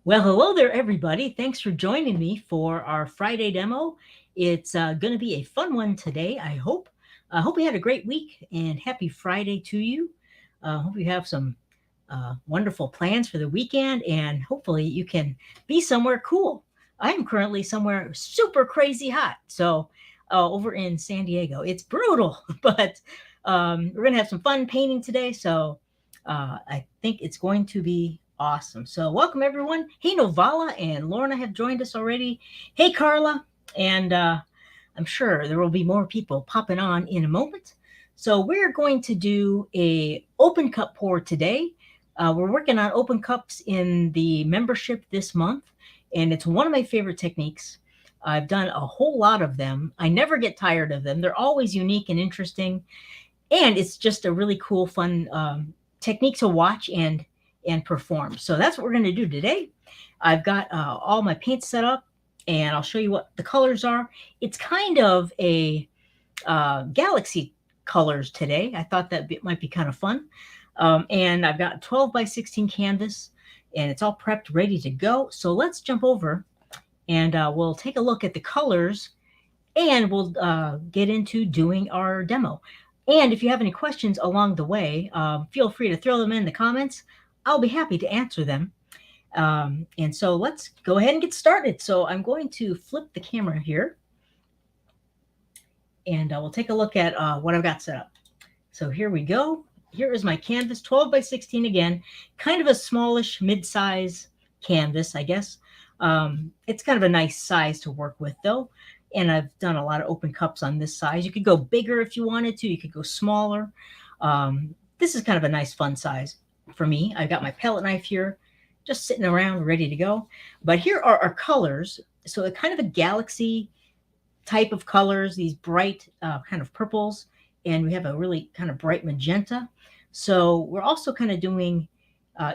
Well, hello there, everybody. Thanks for joining me for our Friday demo. It's going to be a fun one today, I hope. I hope you had a great week and happy Friday to you. Hope you have some wonderful plans for the weekend and hopefully you can be somewhere cool. I am currently somewhere super crazy hot. Over in San Diego, it's brutal, but we're going to have some fun painting today. I think it's going to be awesome. So, welcome everyone. Hey, Novala and Lorna have joined us already. Hey, Carla. And I'm sure there will be more people popping on in a moment. So, we're going to do a open cup pour today. We're working on open cups in the membership this month, and it's one of my favorite techniques. I've done a whole lot of them. I never get tired of them. They're always unique and interesting, and it's just a really cool, fun technique to watch and perform. So that's what we're going to do today. I've got all my paints set up, and I'll show you what the colors are. It's kind of a galaxy colors today. I thought that might be kind of fun. And I've got 12 by 16 canvas, and it's all prepped, ready to go. So let's jump over, and we'll take a look at the colors, and we'll get into doing our demo. And if you have any questions along the way, feel free to throw them in the comments. I'll be happy to answer them. And so let's go ahead and get started. So I'm going to flip the camera here, and we'll take a look at what I've got set up. So here we go. Here is my canvas, 12 by 16 again, kind of a smallish mid-size canvas, I guess. It's kind of a nice size to work with though. And I've done a lot of open cups on this size. You could go bigger if you wanted to. You could go smaller. This is kind of a nice fun size for me. I've got my palette knife here, just sitting around ready to go. But here are our colors. So a kind of a galaxy type of colors, these bright kind of purples. And we have a really kind of bright magenta. So we're also kind of doing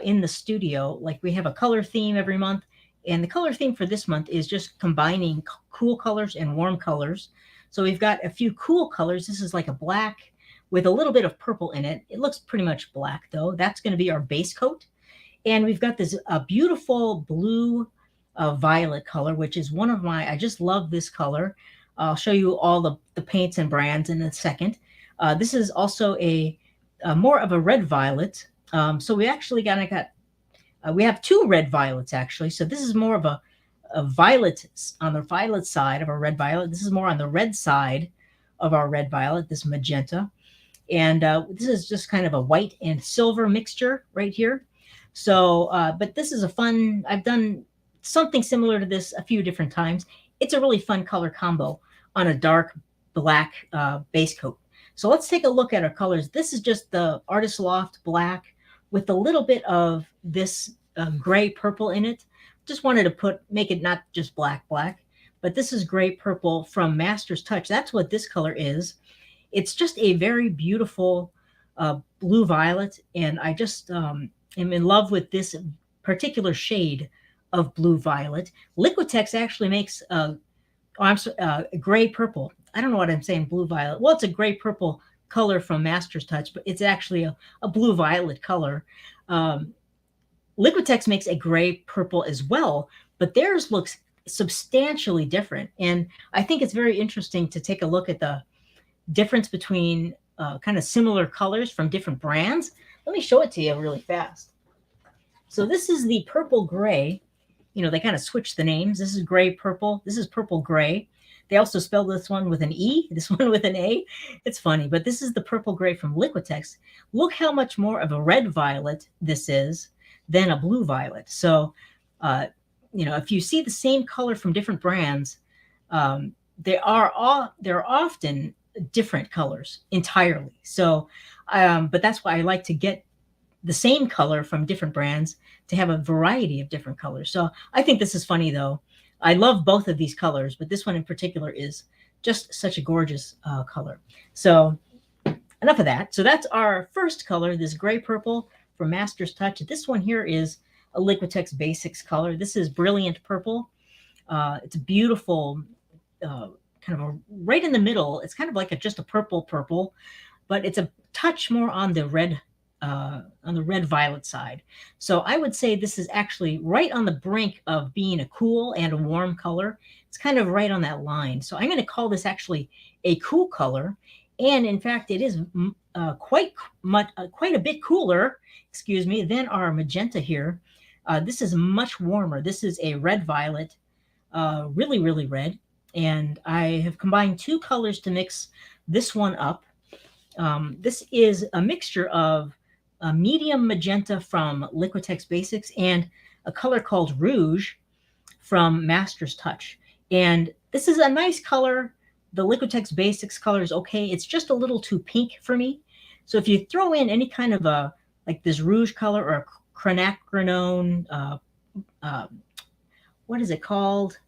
in the studio, like we have a color theme every month. And the color theme for this month is just combining cool colors and warm colors. So we've got a few cool colors. This is like a black with a little bit of purple in it. It looks pretty much black though. That's going to be our base coat. And we've got this beautiful blue violet color, which is one of my, I just love this color. I'll show you all the paints and brands in a second. This is also a more of a red violet. So we actually got we have two red violets actually. So this is more of a violet on the violet side of our red violet. This is more on the red side of our red violet, this magenta. And this is just kind of a white and silver mixture right here. So, but this is a fun, I've done something similar to this a few different times. It's a really fun color combo on a dark black base coat. So let's take a look at our colors. This is just the Artist Loft black with a little bit of this gray purple in it. Just wanted to make it not just black, but this is gray purple from Master's Touch. That's what this color is. It's just a very beautiful blue violet, and I just am in love with this particular shade of blue violet. Liquitex actually makes gray purple. I don't know what I'm saying, blue violet. Well, it's a gray purple color from Master's Touch, but it's actually a blue violet color. Liquitex makes a gray purple as well, but theirs looks substantially different. And I think it's very interesting to take a look at the difference between kind of similar colors from different brands. Let me show it to you really fast. So this is the purple gray. You know, they kind of switch the names. This is gray purple. This is purple gray. They also spelled this one with an E, this one with an A. It's funny, but this is the purple gray from Liquitex. Look how much more of a red violet this is than a blue violet. So, you know, if you see the same color from different brands, they're often different colors entirely. So, but that's why I like to get the same color from different brands to have a variety of different colors. So I think this is funny though. I love both of these colors, but this one in particular is just such a gorgeous color. So enough of that. So that's our first color, this gray purple from Master's Touch. This one here is a Liquitex Basics color. This is Brilliant Purple. It's a beautiful, kind of right in the middle. It's kind of like just a purple, but it's a touch more on the red on the red violet side. So I would say this is actually right on the brink of being a cool and a warm color. It's kind of right on that line. So I'm going to call this actually a cool color. And in fact, it is quite a bit cooler, excuse me, than our magenta here. This is much warmer. This is a red violet, really, really red. And I have combined two colors to mix this one up. This is a mixture of a medium magenta from Liquitex Basics and a color called Rouge from Master's Touch. And this is a nice color. The Liquitex Basics color is okay. It's just a little too pink for me. So if you throw in any kind of a, like this Rouge color or a quinacridone, what is it called?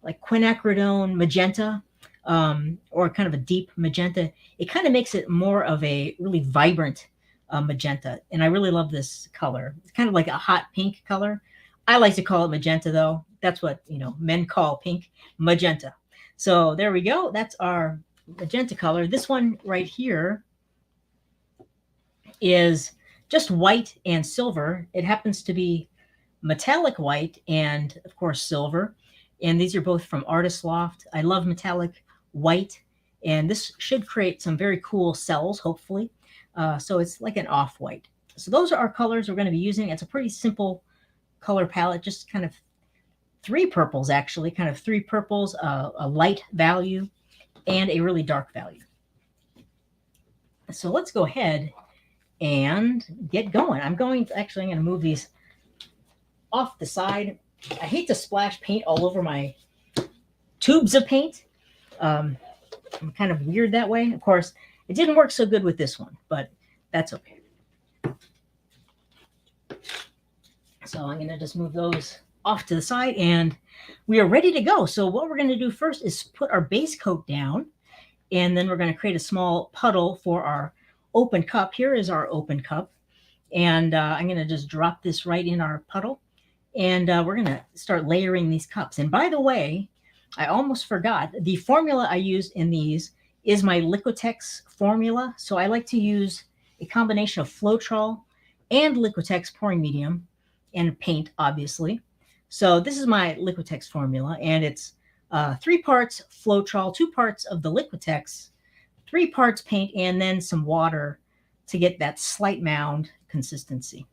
Like quinacridone magenta, or kind of a deep magenta, it kind of makes it more of a really vibrant magenta. And I really love this color. It's kind of like a hot pink color. I like to call it magenta, though. That's what, men call pink, magenta. So there we go. That's our magenta color. This one right here is just white and silver. It happens to be metallic white and, of course, silver. And these are both from Artist Loft. I love metallic white, and this should create some very cool cells, hopefully. So it's like an off-white. So those are our colors we're going to be using. It's a pretty simple color palette, just kind of three purples, actually, kind of three purples, a light value, and a really dark value. So let's go ahead and get going. I'm going to move these off the side. I hate to splash paint all over my tubes of paint. I'm kind of weird that way. Of course, it didn't work so good with this one, but that's okay. So I'm going to just move those off to the side, and we are ready to go. So what we're going to do first is put our base coat down, and then we're going to create a small puddle for our open cup. Here is our open cup, and I'm going to just drop this right in our puddle. And we're going to start layering these cups. And by the way, I almost forgot, the formula I used in these is my Liquitex formula. So I like to use a combination of Floetrol and Liquitex pouring medium and paint, obviously. So this is my Liquitex formula, and it's 3 parts Floetrol, 2 parts of the Liquitex, 3 parts paint, and then some water to get that slight mound consistency.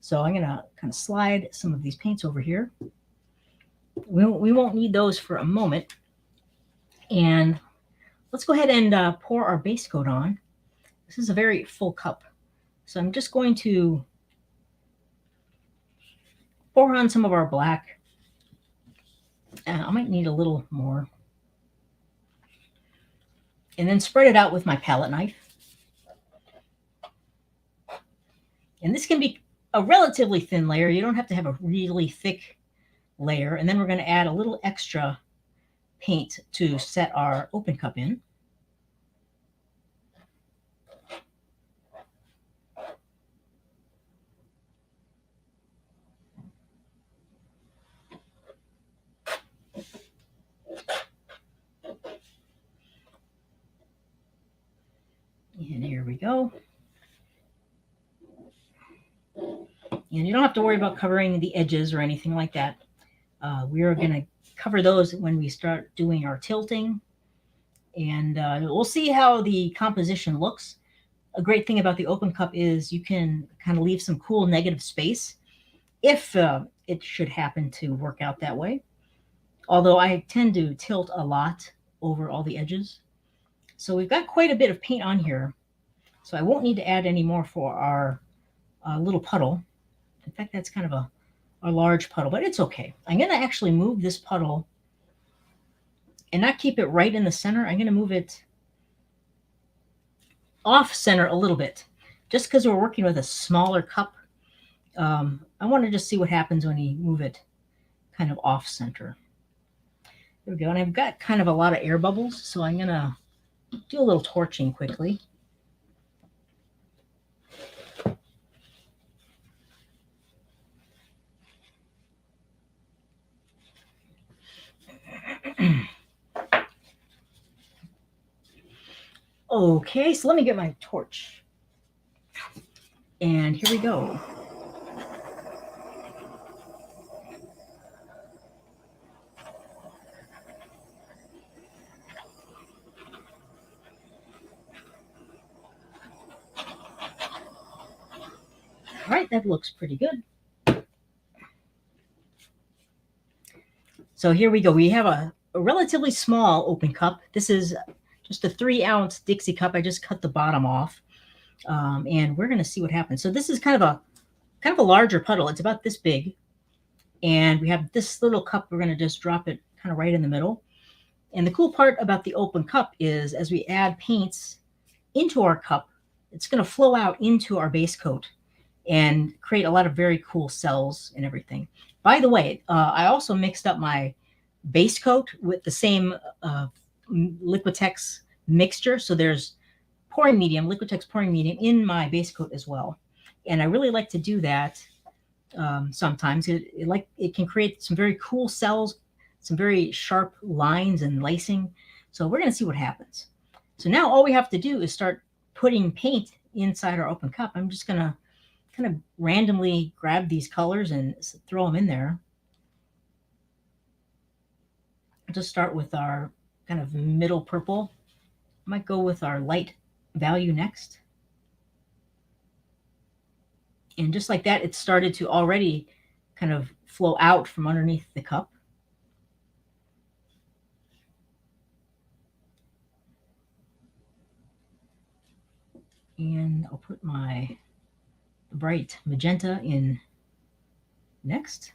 So I'm going to kind of slide some of these paints over here. We won't need those for a moment. And let's go ahead and pour our base coat on. This is a very full cup. So I'm just going to pour on some of our black. I might need a little more. And then spread it out with my palette knife. And this can be a relatively thin layer. You don't have to have a really thick layer. And then we're going to add a little extra paint to set our open cup in. And here we go. And you don't have to worry about covering the edges or anything like that. We are going to cover those when we start doing our tilting. And we'll see how the composition looks. A great thing about the open cup is you can kind of leave some cool negative space if it should happen to work out that way. Although I tend to tilt a lot over all the edges. So we've got quite a bit of paint on here. So I won't need to add any more for our little puddle. In fact, that's kind of a large puddle, but it's okay. I'm going to actually move this puddle and not keep it right in the center. I'm going to move it off center a little bit, just because we're working with a smaller cup. I want to just see what happens when you move it kind of off center. There we go. And I've got kind of a lot of air bubbles, so I'm going to do a little torching quickly. Okay, so let me get my torch. And here we go. All right, that looks pretty good. So here we go. We have a relatively small open cup. This is just a 3-ounce Dixie cup. I just cut the bottom off, and we're going to see what happens. So this is kind of a larger puddle. It's about this big, and we have this little cup. We're going to just drop it kind of right in the middle. And the cool part about the open cup is as we add paints into our cup, it's going to flow out into our base coat and create a lot of very cool cells and everything. By the way, I also mixed up my base coat with the same Liquitex mixture. So there's Liquitex pouring medium in my base coat as well. And I really like to do that sometimes. It can create some very cool cells, some very sharp lines and lacing. So we're going to see what happens. So now all we have to do is start putting paint inside our open cup. I'm just going to kind of randomly grab these colors and throw them in there. I'll just start with our kind of middle purple. I might go with our light value next. And just like that, it started to already kind of flow out from underneath the cup. And I'll put my bright magenta in next.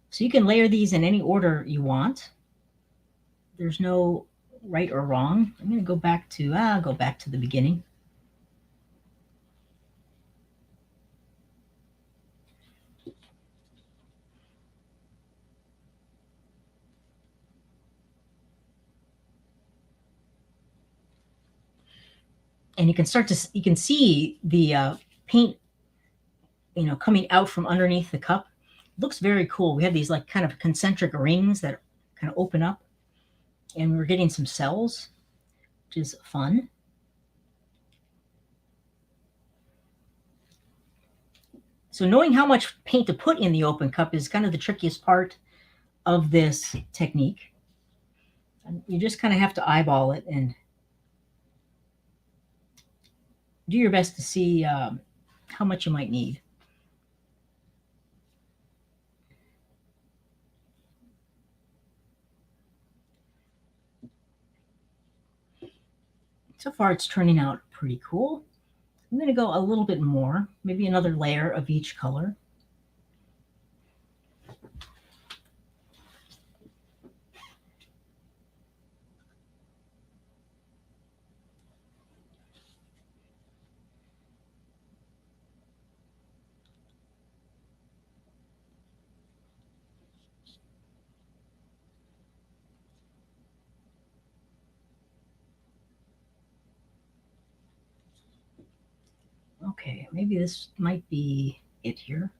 So you can layer these in any order you want. There's no right or wrong. I'm going to go back to the beginning. And you can see the paint, coming out from underneath the cup. It looks very cool. We have these like kind of concentric rings that kind of open up, and we're getting some cells, which is fun. So knowing how much paint to put in the open cup is kind of the trickiest part of this technique. You just kind of have to eyeball it and do your best to see how much you might need. So far, it's turning out pretty cool. I'm going to go a little bit more, maybe another layer of each color. Okay, maybe this might be it here.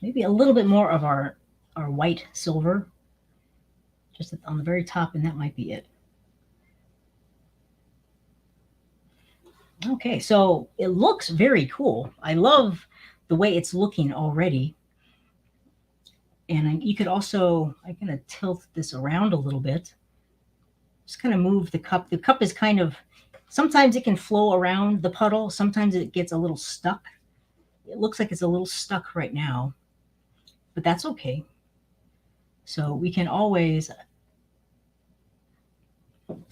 Maybe a little bit more of our white silver, just on the very top, and that might be it. Okay, so it looks very cool. I love the way it's looking already. And you could also, I'm going to tilt this around a little bit. Just kind of move the cup. The cup is kind of, sometimes it can flow around the puddle. Sometimes it gets a little stuck. It looks like it's a little stuck right now, but that's okay. So we can always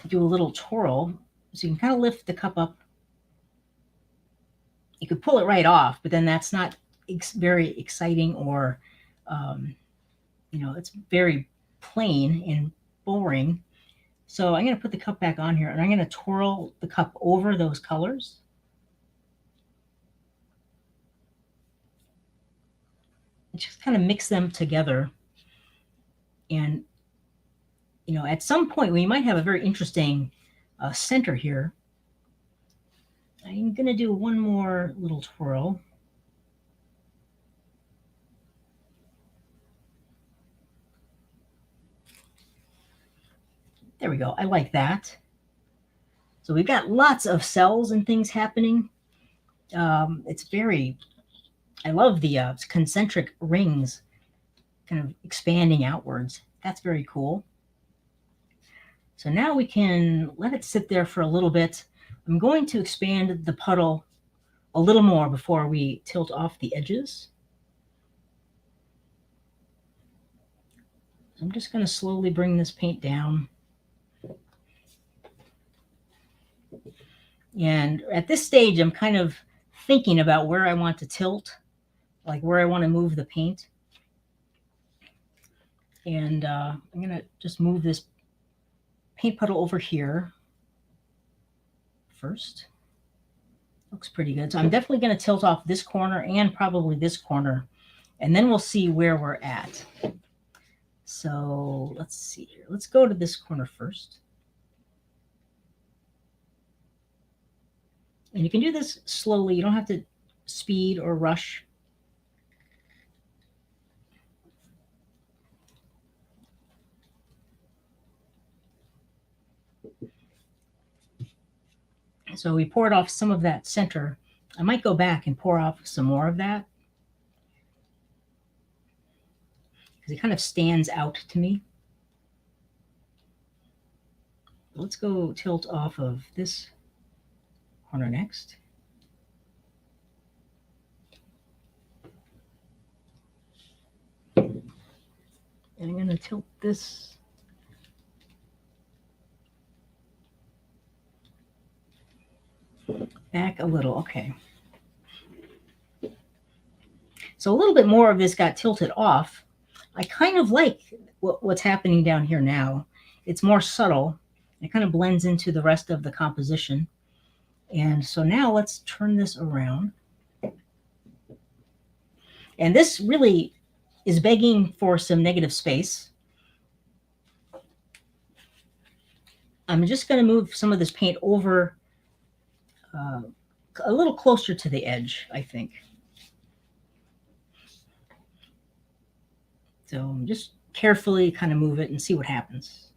do a little twirl. So you can kind of lift the cup up. You could pull it right off, but then that's not very exciting or, it's very plain and boring. So I'm going to put the cup back on here and I'm going to twirl the cup over those colors. Just kind of mix them together. And, at some point we might have a very interesting center here. I'm going to do one more little twirl. There we go. I like that. So we've got lots of cells and things happening. I love the concentric rings kind of expanding outwards. That's very cool. So now we can let it sit there for a little bit. I'm going to expand the puddle a little more before we tilt off the edges. I'm just going to slowly bring this paint down. And at this stage, I'm kind of thinking about where I want to tilt, like where I want to move the paint. And I'm going to just move this paint puddle over here first. Looks pretty good. So I'm definitely going to tilt off this corner and probably this corner, and then we'll see where we're at. So let's see here. Let's go to this corner first. And you can do this slowly. You don't have to speed or rush. So we poured off some of that center. I might go back and pour off some more of that, because it kind of stands out to me. Let's go tilt off of this corner next. And I'm going to tilt this back a little. Okay. So a little bit more of this got tilted off. I kind of like what's happening down here now. It's more subtle. It kind of blends into the rest of the composition. And so now let's turn this around. And this really is begging for some negative space. I'm just going to move some of this paint over a little closer to the edge, I think. So just carefully kind of move it and see what happens.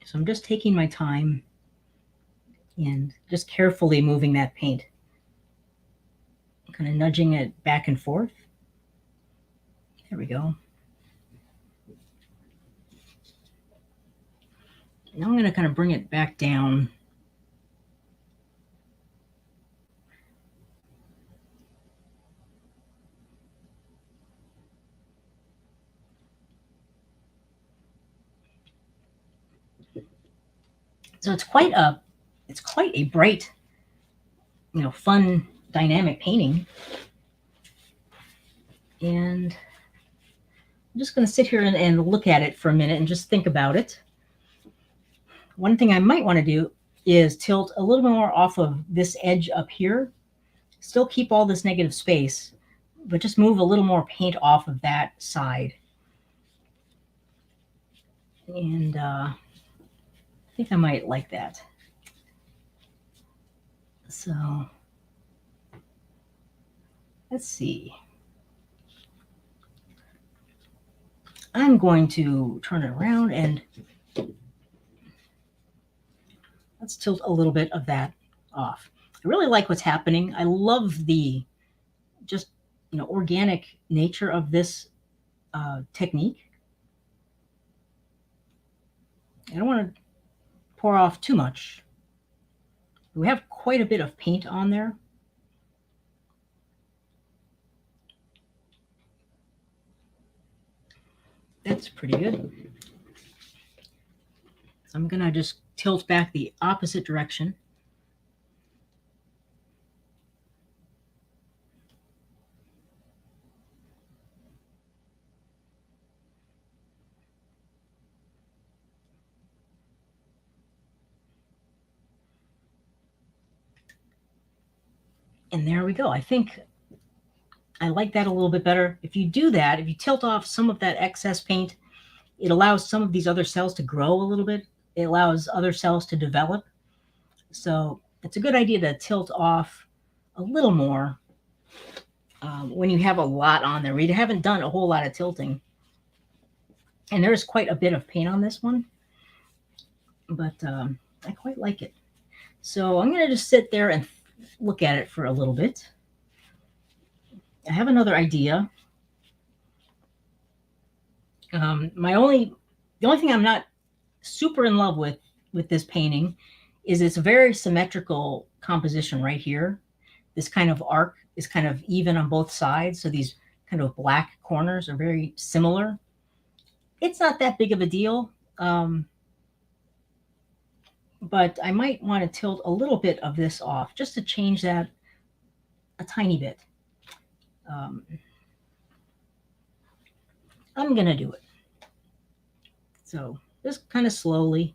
So I'm just taking my time and just carefully moving that paint, kind of nudging it back and forth. There we go. Now I'm going to kind of bring it back down. So it's quite a bright, fun, dynamic painting. And I'm just going to sit here and look at it for a minute and just think about it. One thing I might want to do is tilt a little bit more off of this edge up here. Still keep all this negative space, but just move a little more paint off of that side. And I think I might like that. So let's see. I'm going to turn it around and let's tilt a little bit of that off. I really like what's happening. I love the just organic nature of this technique. I don't want to pour off too much. We have quite a bit of paint on there. That's pretty good. So I'm going to just tilt back the opposite direction. And there we go. I think I like that a little bit better. If you do that, if you tilt off some of that excess paint, it allows some of these other cells to grow a little bit. It allows other cells to develop. So it's a good idea to tilt off a little more when you have a lot on there. We haven't done a whole lot of tilting. And there's quite a bit of paint on this one, but I quite like it. So I'm going to just sit there and look at it for a little bit. I have another idea. The only thing I'm not super in love with this painting is its very symmetrical composition right here. This kind of arc is kind of even on both sides. So these kind of black corners are very similar. It's not that big of a deal. But I might want to tilt a little bit of this off just to change that a tiny bit. I'm going to do it. So just kind of slowly.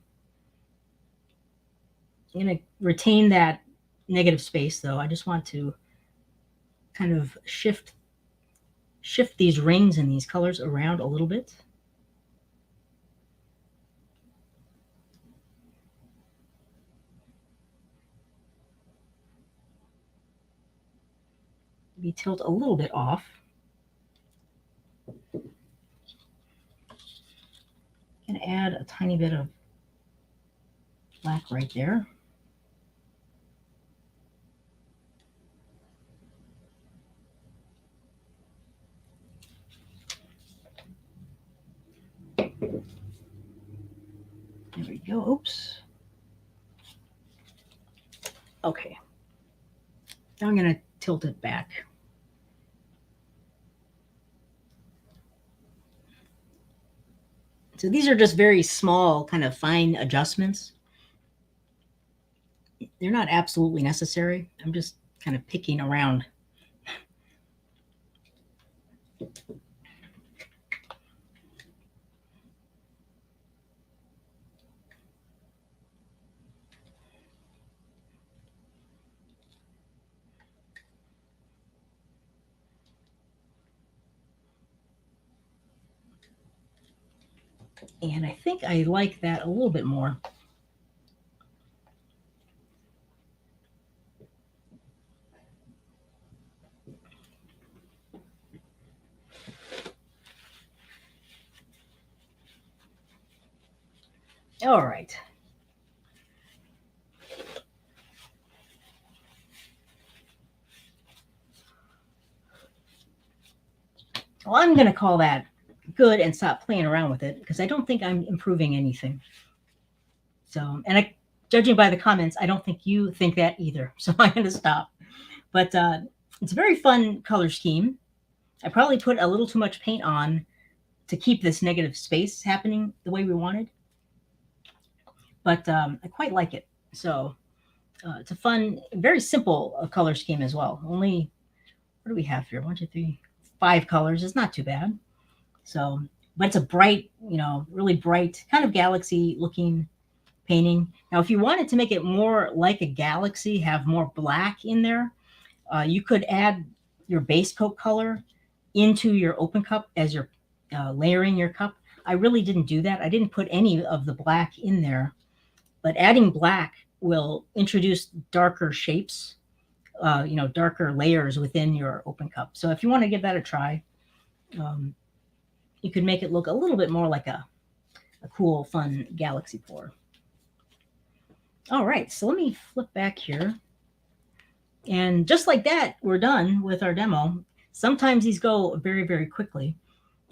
I'm going to retain that negative space, though. I just want to kind of shift these rings and these colors around a little bit. Maybe tilt a little bit off. And add a tiny bit of black right there. There we go. Oops. Okay. Now I'm going to tilt it back. So these are just very small, kind of fine adjustments. They're not absolutely necessary. I'm just kind of picking around. And I think I like that a little bit more. All right. Well, I'm going to call that good and stop playing around with it because I don't think I'm improving anything. So, and judging by the comments, I don't think you think that either. So I'm going to stop. But it's a very fun color scheme. I probably put a little too much paint on to keep this negative space happening the way we wanted. But I quite like it. So it's a fun, very simple color scheme as well. Only, what do we have here? 1, 2, 3, 5 colors. It's not too bad. So, but it's a bright, really bright, kind of galaxy looking painting. Now, if you wanted to make it more like a galaxy, have more black in there, you could add your base coat color into your open cup as you're layering your cup. I really didn't do that. I didn't put any of the black in there, but adding black will introduce darker shapes, darker layers within your open cup. So if you want to give that a try, you could make it look a little bit more like a cool, fun galaxy pour. All right, so let me flip back here. And just like that, we're done with our demo. Sometimes these go very, very quickly,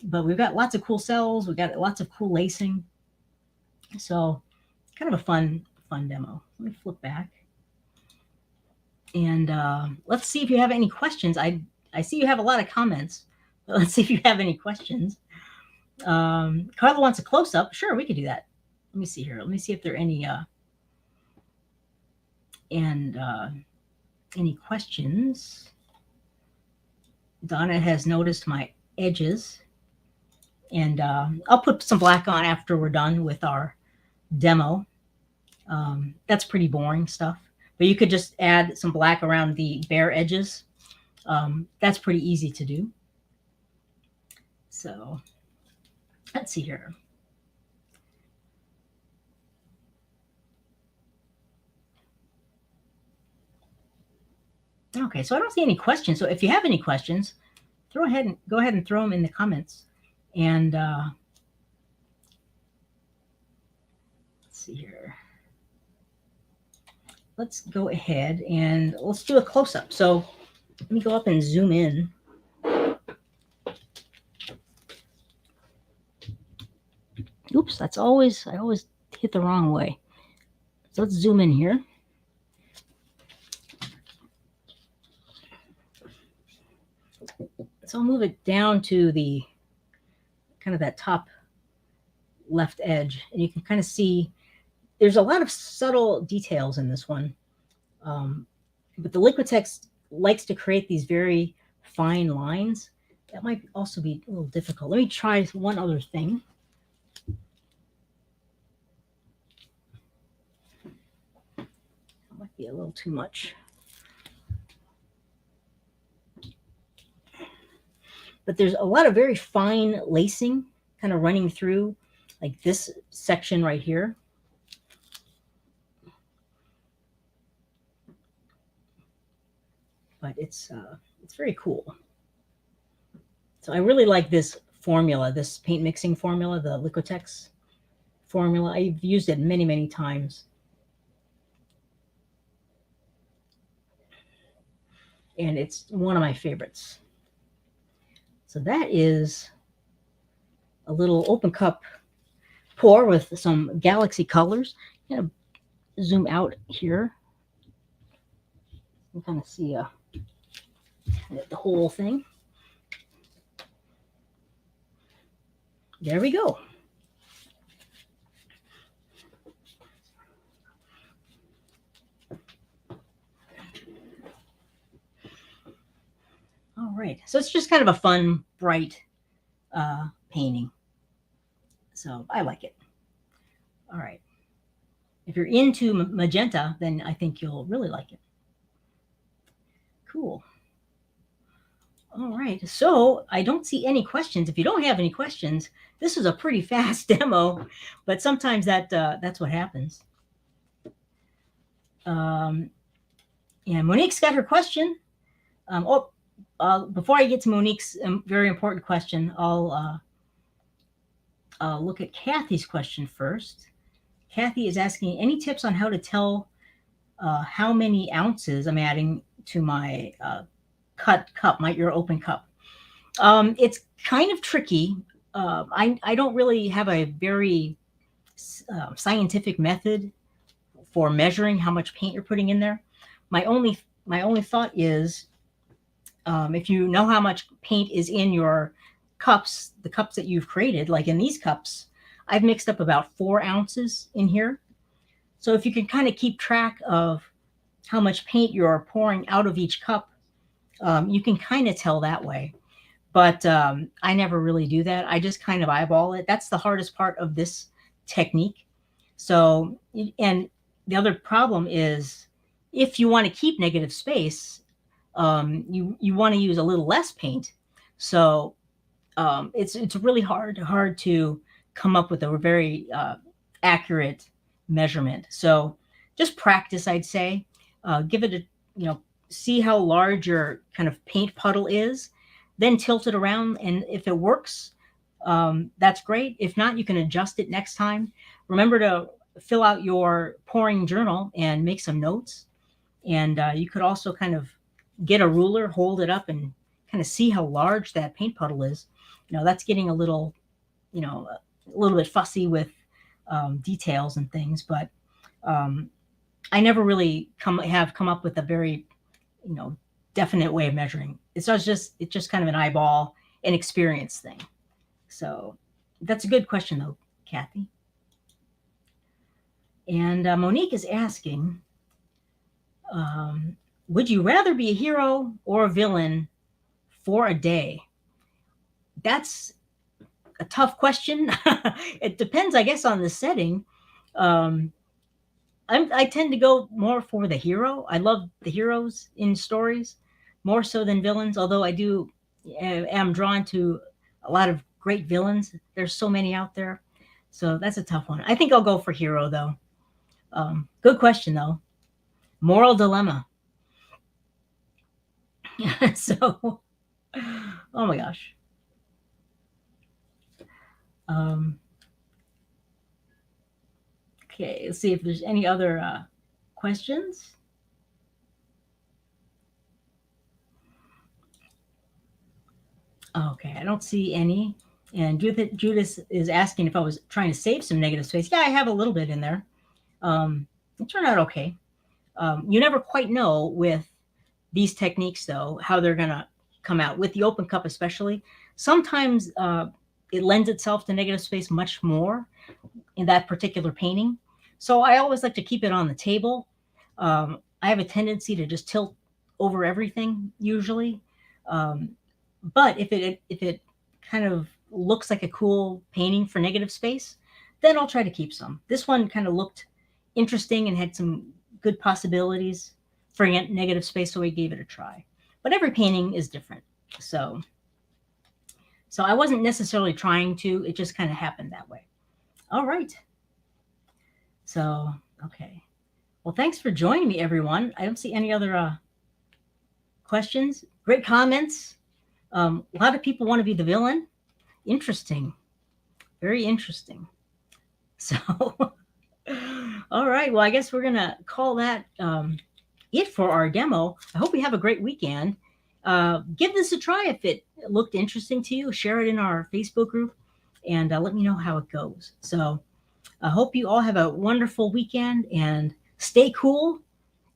but we've got lots of cool cells. We've got lots of cool lacing. So kind of a fun demo. Let me flip back. And let's see if you have any questions. I see you have a lot of comments, but let's see if you have any questions. Carla wants a close-up. Sure, we could do that. Let me see here. Let me see if there are any questions. Donna has noticed my edges, and I'll put some black on after we're done with our demo. That's pretty boring stuff, but you could just add some black around the bare edges. That's pretty easy to do. So let's see here. Okay, so I don't see any questions. So if you have any questions, go ahead and throw them in the comments. And let's see here. Let's go ahead and let's do a close-up. So let me go up and zoom in. Oops, I always hit the wrong way. So let's zoom in here. So I'll move it down to the kind of that top left edge, and you can kind of see there's a lot of subtle details in this one. But the Liquitex likes to create these very fine lines. That might also be a little difficult. Let me try one other thing. That might be a little too much. But there's a lot of very fine lacing kind of running through like this section right here. But it's very cool. So I really like this formula, this paint mixing formula, the Liquitex formula. I've used it many, many times. And it's one of my favorites. So that is a little open cup pour with some Galaxy colors. I'm going to zoom out here. You can kind of see the whole thing. There we go. All right, so it's just kind of a fun, bright painting. So I like it. All right. If you're into magenta, then I think you'll really like it. Cool. All right, so I don't see any questions. If you don't have any questions, this is a pretty fast demo, but sometimes that's what happens. And Monique's got her question. Before I get to Monique's very important question, I'll look at Kathy's question first. Kathy is asking, any tips on how to tell how many ounces I'm adding to my cut cup, your open cup? It's kind of tricky. I don't really have a very scientific method for measuring how much paint you're putting in there. My only thought is, if you know how much paint is in your cups, the cups that you've created, like in these cups, I've mixed up about 4 ounces in here. So if you can kind of keep track of how much paint you're pouring out of each cup, you can kind of tell that way. But I never really do that. I just kind of eyeball it. That's the hardest part of this technique. So, and the other problem is if you want to keep negative space, you want to use a little less paint. So it's really hard to come up with a very accurate measurement. So just practice, I'd say. Give it a, see how large your kind of paint puddle is, then tilt it around. And if it works, that's great. If not, you can adjust it next time. Remember to fill out your pouring journal and make some notes. And you could also kind of get a ruler, hold it up, and kind of see how large that paint puddle is. That's getting a little, a little bit fussy with details and things, but I never really come up with a very, definite way of measuring. It's just kind of an eyeball and experience thing. So that's a good question though, Kathy. And Monique is asking, would you rather be a hero or a villain for a day? That's a tough question. It depends, I guess, on the setting. I tend to go more for the hero. I love the heroes in stories more so than villains, although I am drawn to a lot of great villains. There's so many out there. So that's a tough one. I think I'll go for hero, though. Good question, though. Moral dilemma. So, oh my gosh. Um, okay, let's see if there's any other questions. Okay, I don't see any. And Judith is asking if I was trying to save some negative space. Yeah, I have a little bit in there. It turned out okay. You never quite know with these techniques, though, how they're going to come out. With the open cup, especially, sometimes it lends itself to negative space much more in that particular painting. So I always like to keep it on the table. I have a tendency to just tilt over everything usually. Um, but if it kind of looks like a cool painting for negative space, then I'll try to keep some. This one kind of looked interesting and had some good possibilities for negative space, so we gave it a try. But every painting is different, so I wasn't necessarily trying to. It just kind of happened that way. All right. So okay. Well, thanks for joining me, everyone. I don't see any other questions. Great comments. A lot of people want to be the villain. Interesting. Very interesting. So, all right. Well, I guess we're going to call that it for our demo. I hope you have a great weekend. Give this a try if it looked interesting to you. Share it in our Facebook group and let me know how it goes. So, I hope you all have a wonderful weekend and stay cool.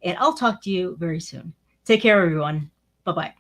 And I'll talk to you very soon. Take care, everyone. Bye bye.